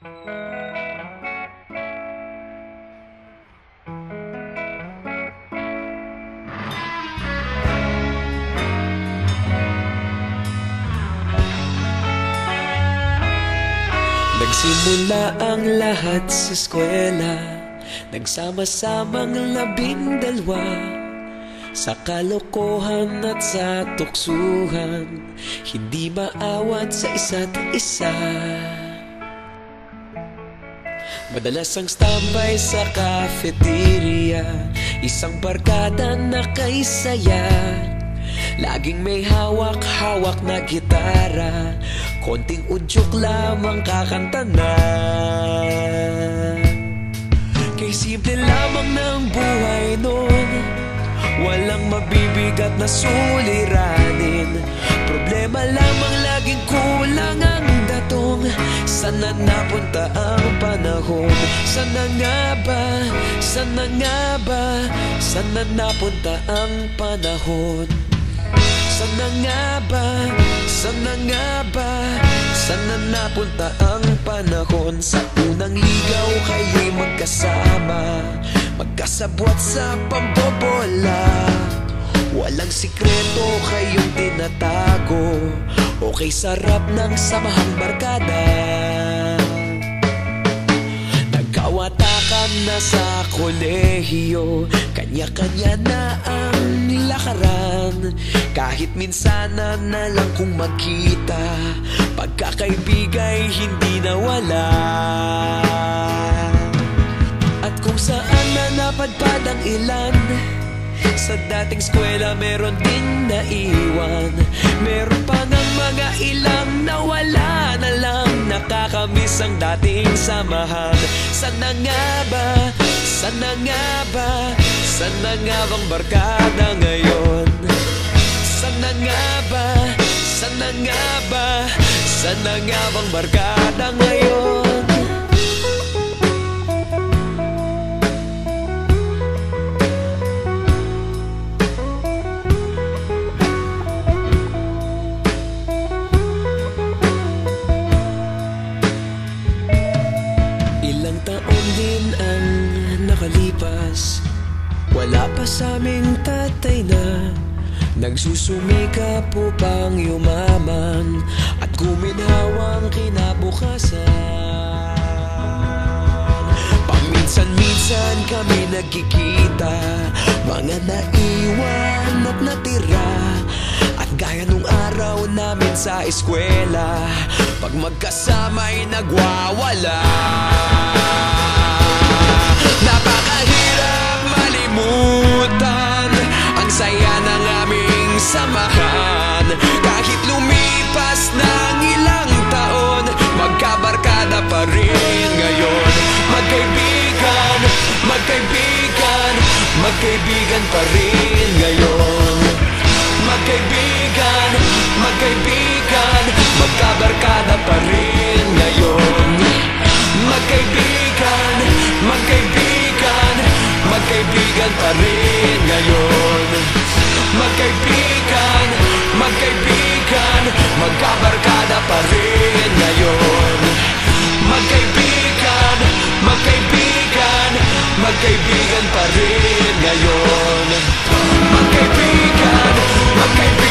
Nagsimula ang lahat sa eskwela, nagsama-samang 12 sa kalokohan at sa tuksuhan, hindi maawat sa isa't isa. Madalas ang standby sa cafeteria, isang barkada na kay saya. Laging may hawak-hawak na gitara, konting udyok lamang kakanta na. Kay simple lamang ng buhay nun, walang mabibigat na suliranin. Problema lamang laging kulang ang datong. Sana napunta ang panahon? Sana nga ba? Sana nga ba? Sana napunta ang panahon? Sana nga ba? Sana nga ba? Sana napunta ang panahon? Sa unang ligaw kayo'y magkasama, magkasabwat sa pambobola. Walang sikreto kayong tinatago, okay sarap ng samahang barkada. Nagkawatakan na sa kolehiyo, kanya-kanya na ang lakaran. Kahit minsan na lang kung magkita, pagkakaibigay hindi nawala. At kung saan na napadpad ang ilan, sa dating eskwela meron ding naiwan. Meron pa ng mga ilang nawala na lang, nakakamiss ang dating samahan. Sana nga ba? Sana nga ba? Sana nga bang barkada ngayon? Sana nga ba? Sana nga ba? Sana nga bang barkada ngayon? Ilang taon din ang nakalipas, wala pa sa aming tatay na nagsusumikap upang yumaman at guminhawang kinabukasan. Paminsan-minsan kami nagkikita, mga naiwan at natira. At gaya nung araw namin sa eskwela, pag magkasama'y nagwawala. Napakahirap malimutan ang saya ng aming samahan. Kahit lumipas ng ilang taon, magkabarkada pa rin ngayon. Magkaibigan, magkaibigan, magkaibigan pa rin ngayon. Magkaibigan, magkaibigan, magkabarkada pa rin ngayon. Magkaibigan, magkaibigan, magkaibigan pa rin ngayon. Magkaibigan, magkaibigan, magkabarkada pa rin ngayon. Magkaibigan, magkaibigan, magkaibigan pa rin ngayon. Magkaibigan, magkaibigan.